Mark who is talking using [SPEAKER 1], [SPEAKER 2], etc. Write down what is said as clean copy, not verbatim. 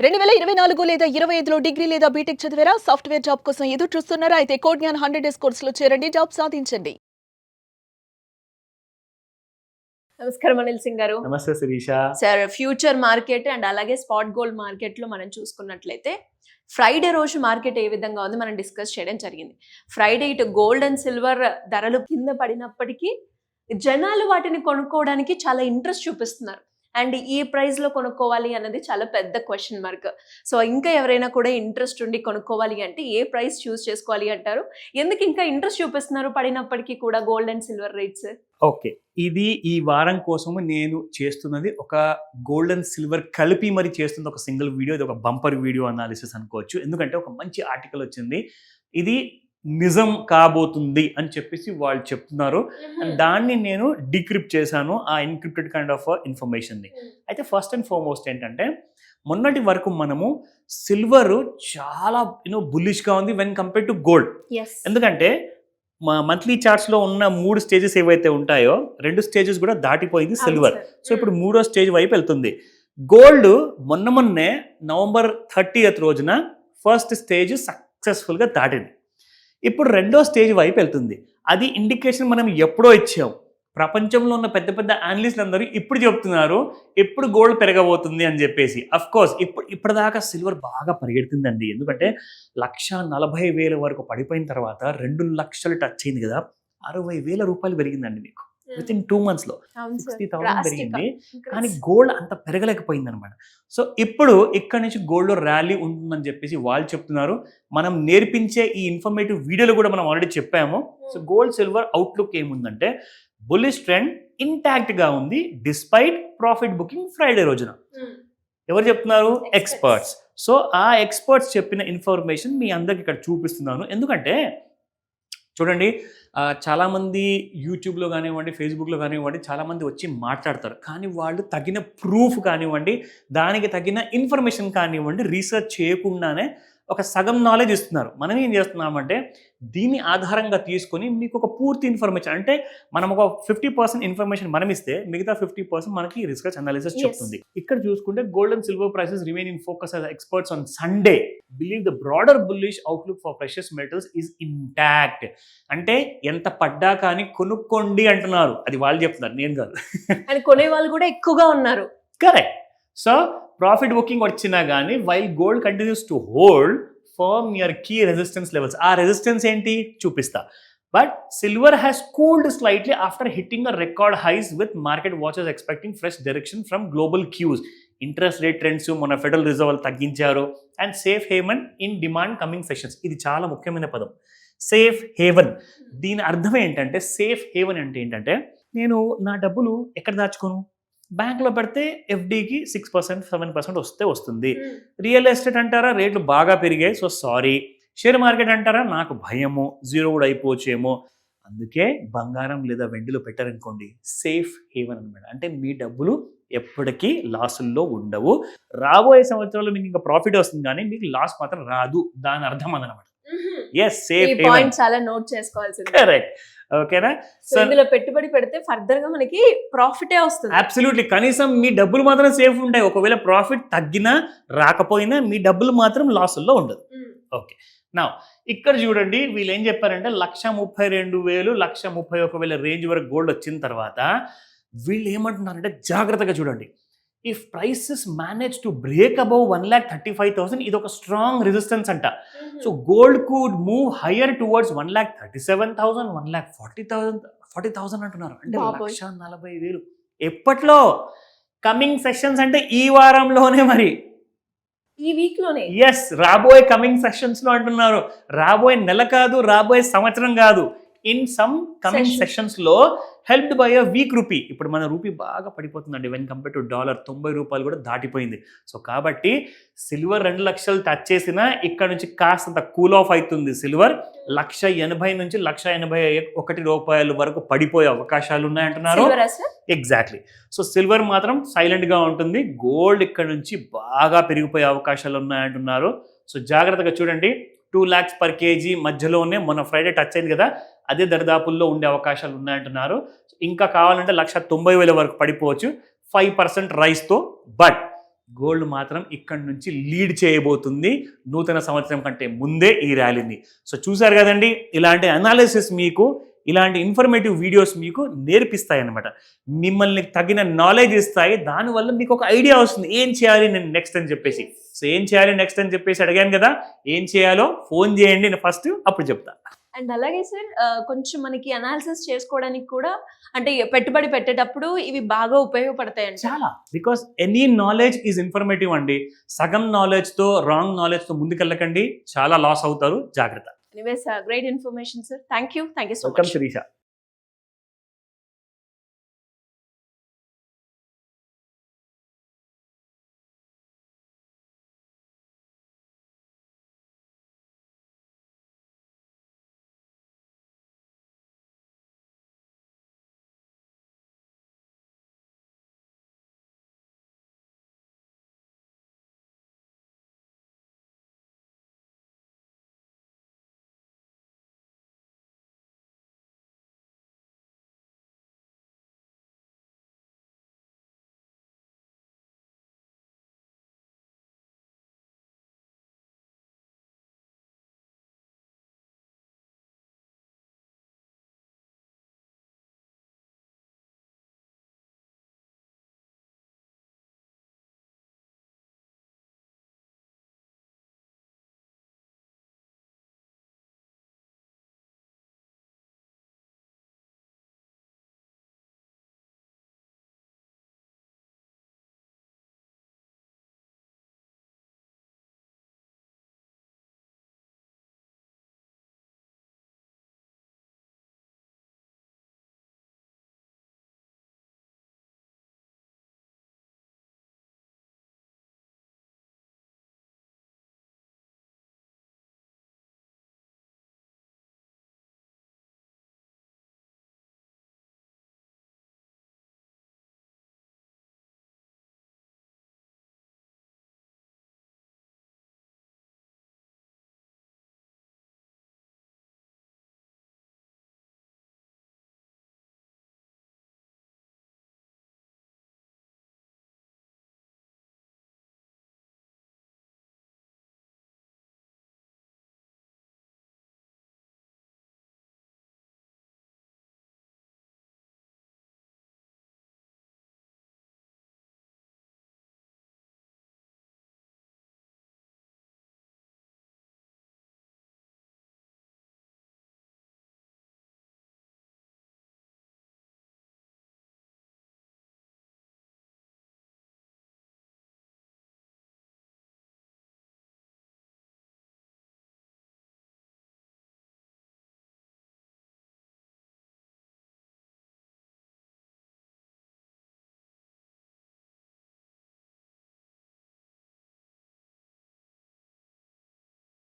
[SPEAKER 1] 2024 లేదా 25లో డిగ్రీ లేదా బీటెక్ చదివారా? సాఫ్ట్‌వేర్ జాబ్ కోసం ఎదురు చూస్తున్నారా? అయితే కోడ్ జ్ఞాన్ 100 డేస్ కోర్సులో చేరండి. జాబ్ సాధించండి. నమస్కారం అనిల్ సింగ్ గారు.
[SPEAKER 2] నమస్తే Sirisha.
[SPEAKER 1] Sir, future market and అలాగే స్పాట్ గోల్డ్ మార్కెట్లో మనం చూసుకున్నట్లయితే ఫ్రైడే రోజు మార్కెట్ ఏ విధంగా ఉంది మనం డిస్కస్ చేయడం జరిగింది. ఫ్రైడే ఇటు గోల్డ్ అండ్ సిల్వర్ ధరలు కింద పడినప్పటికీ జనాలు వాటిని కొనుక్కోవడానికి చాలా ఇంట్రెస్ట్ చూపిస్తున్నారు. అండ్ ఈ ప్రైస్లో కొనుక్కోవాలి అన్నది చాలా పెద్ద క్వశ్చన్ మార్క్. సో ఇంకా ఎవరైనా కూడా ఇంట్రెస్ట్ ఉండి కొనుక్కోవాలి అంటే ఏ ప్రైస్ చూస్ చేసుకోవాలి అంటారు? ఎందుకు ఇంకా ఇంట్రెస్ట్ చూపిస్తున్నారు పడినప్పటికీ కూడా gold and silver rates?
[SPEAKER 2] Okay, ఇది ఈ వారం కోసము నేను చేస్తున్నది ఒక గోల్డ్ అండ్ సిల్వర్ కలిపి మరి చేస్తుంది ఒక సింగిల్ వీడియో. ఇది ఒక బంపర్ వీడియో అనాలిసిస్ అనుకోవచ్చు. ఎందుకంటే ఒక మంచి ఆర్టికల్ వచ్చింది, ఇది నిజం కాబోతుంది అని చెప్పేసి వాళ్ళు చెప్తున్నారు. అండ్ దాన్ని నేను డీక్రిప్ట్ చేశాను, ఆ ఎన్క్రిప్టెడ్ కైండ్ ఆఫ్ ఇన్ఫర్మేషన్ని. అయితే ఫస్ట్ అండ్ ఫార్మోస్ట్ ఏంటంటే, మొన్నటి వరకు మనము సిల్వర్ చాలా బుల్లిష్గా ఉంది వెన్ కంపేర్ టు గోల్డ్. ఎందుకంటే మా మంత్లీ చార్ట్స్లో ఉన్న 3 స్టేజెస్ ఏవైతే ఉంటాయో 2 స్టేజెస్ కూడా దాటిపోయింది సిల్వర్. సో ఇప్పుడు 3వ స్టేజ్ వైపు వెళ్తుంది. గోల్డ్ మొన్నే నవంబర్ 30th రోజున ఫస్ట్ స్టేజ్ సక్సెస్ఫుల్గా దాటింది. ఇప్పుడు 2వ స్టేజ్ వైపు వెళ్తుంది. అది ఇండికేషన్ మనం ఎప్పుడో ఇచ్చాం. ప్రపంచంలో ఉన్న పెద్ద పెద్ద అనలిస్టులు అందరూ ఇప్పుడు చెప్తున్నారు ఎప్పుడు గోల్డ్ పెరగబోతుంది అని చెప్పేసి. అఫ్ కోర్స్ ఇప్పటిదాకా సిల్వర్ బాగా పరిగెడుతుందండి. ఎందుకంటే 1,40,000 వరకు పడిపోయిన తర్వాత 2 లక్షలు టచ్ అయింది కదా, 60,000 రూపాయలు పెరిగిందండి మీకు విత్ ఇన్ 2 months 60,000 పెరిగింది. కానీ గోల్డ్ అంత పెరగలేకపోయింది అనమాట. సో ఇప్పుడు ఇక్కడ నుంచి గోల్డ్ ర్యాలీ ఉంటుందని చెప్పేసి వాళ్ళు చెప్తున్నారు. మనం నేర్పించే ఈ ఇన్ఫర్మేటివ్ వీడియోలో కూడా మనం ఆల్రెడీ చెప్పాము. సో గోల్డ్ సిల్వర్ అవుట్లుక్ ఏముందంటే, బుల్లిష్ ట్రెండ్ ఇంటాక్ట్ గా ఉంది డిస్పైట్ ప్రాఫిట్ బుకింగ్ ఫ్రైడే రోజున. ఎవరు చెప్తున్నారు? ఎక్స్పర్ట్స్. సో ఆ ఎక్స్పర్ట్స్ చెప్పిన ఇన్ఫర్మేషన్ మీ అందరికి ఇక్కడ చూపిస్తున్నాను. ఎందుకంటే చూడండి, చాలామంది యూట్యూబ్లో కానివ్వండి, ఫేస్బుక్లో కానివ్వండి, చాలామంది వచ్చి మాట్లాడతారు. కానీ వాళ్ళు తగిన ప్రూఫ్ కానివ్వండి, దానికి తగిన ఇన్ఫర్మేషన్ కానివ్వండి రీసెర్చ్ చేయకుండానే ఒక సగం నాలెడ్జ్ ఇస్తున్నారు. మనం ఏం చేస్తున్నామంటే దీన్ని ఆధారంగా తీసుకొని మీకు ఒక పూర్తి ఇన్ఫర్మేషన్, అంటే మనం ఒక 50% ఇన్ఫర్మేషన్ మనం ఇస్తే మిగతా 50% మనకి రీసెర్చ్ అనాలిసిస్ చెప్తుంది. ఇక్కడ చూసుకుంటే gold and silver prices remain in focus as experts on Sunday believe the broader bullish outlook for precious metals is intact. అంటే ఎంత పడ్డా కానీ కొనుక్కోండి అంటున్నారు. అది వాళ్ళు చెప్తున్నారు, నేను కాదు.
[SPEAKER 1] అని కొనే వాళ్ళు కూడా ఎక్కువగా ఉన్నారు.
[SPEAKER 2] కరెక్ట్. సో ప్రాఫిట్ బుకింగ్ వచ్చినా కానీ while gold continues to hold firm near key resistance levels. ఆ రెసిస్టెన్స్ ఏంటి చూపిస్తా. But silver has cooled slightly after hitting a record highs with market watches expecting fresh direction from global cues. Interest rate trends మన Federal Reserve తగ్గించారు. And safe haven in demand coming sessions. ఇది చాలా ముఖ్యమైన పదం, safe haven. దీని అర్థం ఏంటంటే, safe haven అంటే ఏంటంటే, నేను నా డబ్బులు ఎక్కడ దాచుకోను? బ్యాంక్లో పెడితే ఎఫ్డీకి 6%, 7% వస్తుంది. రియల్ ఎస్టేట్ అంటారా, రేట్లు బాగా పెరిగాయి, సో సారీ. షేర్ మార్కెట్ అంటారా, నాకు భయము, 0 కూడా అయిపోవచ్చేమో. అందుకే బంగారం లేదా వెండిలో పెట్టారనుకోండి, సేఫ్ హేవెన్ అనమాట. అంటే మీ డబ్బులు ఎప్పటికీ లాసుల్లో ఉండవు. రాబోయే సంవత్సరాల్లో మీకు ఇంకా ప్రాఫిట్ వస్తుంది కానీ మీకు లాస్ మాత్రం రాదు. దాని అర్థం అదనమాట. Yes, safe haven.
[SPEAKER 1] చాలా నోట్ చేసుకోవాల్సింది.
[SPEAKER 2] కరెక్ట్. ఓకేనా?
[SPEAKER 1] సో ఇందులో పెట్టుబడి పెడితే ఫర్దర్ గా మనకి ప్రాఫిటే వస్తుంది.
[SPEAKER 2] అబ్సల్యూట్లీ. కనీసం మీ డబ్బులు మాత్రం సేఫ్ ఉంటాయి. ఒకవేళ ప్రాఫిట్ తగ్గినా రాకపోయినా మీ డబ్బులు మాత్రం లాసుల్లో ఉండదు. ఓకే, నా ఇక్కడ చూడండి, వీళ్ళు ఏం చెప్పారంటే 1,32,000, 1,31,000 రేంజ్ వరకు గోల్డ్ వచ్చిన తర్వాత వీళ్ళు ఏమంటున్నారంటే, జాగ్రత్తగా చూడండి, if prices manage to break above 1,35,000, ఇది ఒక స్ట్రాంగ్ రెసిస్టెన్స్ అంట. So gold could move higher towards 1,37,000, 1,40,000 అంటున్నారు. అంటే 1,40,000 ఎప్పట్లో? కమింగ్ సెషన్స్ అంటే ఈ వారంలోనే, మరి
[SPEAKER 1] ఈ వీక్ లోనే.
[SPEAKER 2] ఎస్, రాబోయే కమింగ్ సెషన్స్ లో అంటున్నారు. రాబోయే నెల కాదు, రాబోయే సంవత్సరం కాదు, ఇన్ సమ్ కమింగ్ సెషన్స్ లో helped by a week rupee. ఇప్పుడు మన రూపీ బాగా పడిపోతుందండి వెన్ కంపేర్ టు డాలర్. 90 రూపాయలు కూడా దాటిపోయింది. సో కాబట్టి సిల్వర్ 2 లక్షలు టచ్ చేసినా ఇక్కడ నుంచి కాస్తంత కూల్ ఆఫ్ అవుతుంది. సిల్వర్ 1,80,000 నుంచి 1,81 రూపాయల వరకు పడిపోయే అవకాశాలు ఉన్నాయంటున్నారు. ఎగ్జాక్ట్లీ. సో సిల్వర్ మాత్రం సైలెంట్ గా ఉంటుంది. గోల్డ్ ఇక్కడ నుంచి బాగా పెరిగిపోయే అవకాశాలు ఉన్నాయంటున్నారు. సో జాగ్రత్తగా చూడండి, 2 lakhs per kg మధ్యలోనే మొన్న ఫ్రైడే టచ్ అయింది కదా, అదే దరిదాపుల్లో ఉండే అవకాశాలు ఉన్నాయంటున్నారు. ఇంకా కావాలంటే 1,90,000 వరకు పడిపోవచ్చు 5% రైస్తో. బట్ గోల్డ్ మాత్రం ఇక్కడ నుంచి లీడ్ చేయబోతుంది నూతన సంవత్సరం కంటే ముందే ఈ ర్యాలీని. సో చూసారు కదండి, ఇలాంటి అనాలిసిస్ మీకు, ఇలాంటి ఇన్ఫర్మేటివ్ వీడియోస్ మీకు నేర్పిస్తాయి అన్నమాట. మిమ్మల్ని తగిన నాలెడ్జ్ ఇస్తాయి. దానివల్ల మీకు ఒక ఐడియా వస్తుంది ఏం చేయాలి నేను నెక్స్ట్ అని చెప్పేసి. సో ఏం చేయాలి నెక్స్ట్ అని చెప్పేసి అడిగాను కదా, ఏం చేయాలో ఫోన్ చేయండి నేను ఫస్ట్, అప్పుడు చెప్తా.
[SPEAKER 1] అండ్ అలాగే సార్ కొంచెం మనకి అనాలిసిస్ చేసుకోవడానికి కూడా అంటే పెట్టుబడి పెట్టేటప్పుడు ఇవి బాగా ఉపయోగపడతాయి అండి.
[SPEAKER 2] చాలా, because any knowledge is informative అండి. సగం నాలెడ్జ్తో రాంగ్ నాలెడ్జ్తో ముందుకెళ్ళకండి, చాలా లాస్ అవుతారు, జాగ్రత్త.
[SPEAKER 1] Anyways great information sir. Thank you so
[SPEAKER 2] welcome
[SPEAKER 1] much.
[SPEAKER 2] Sirisha.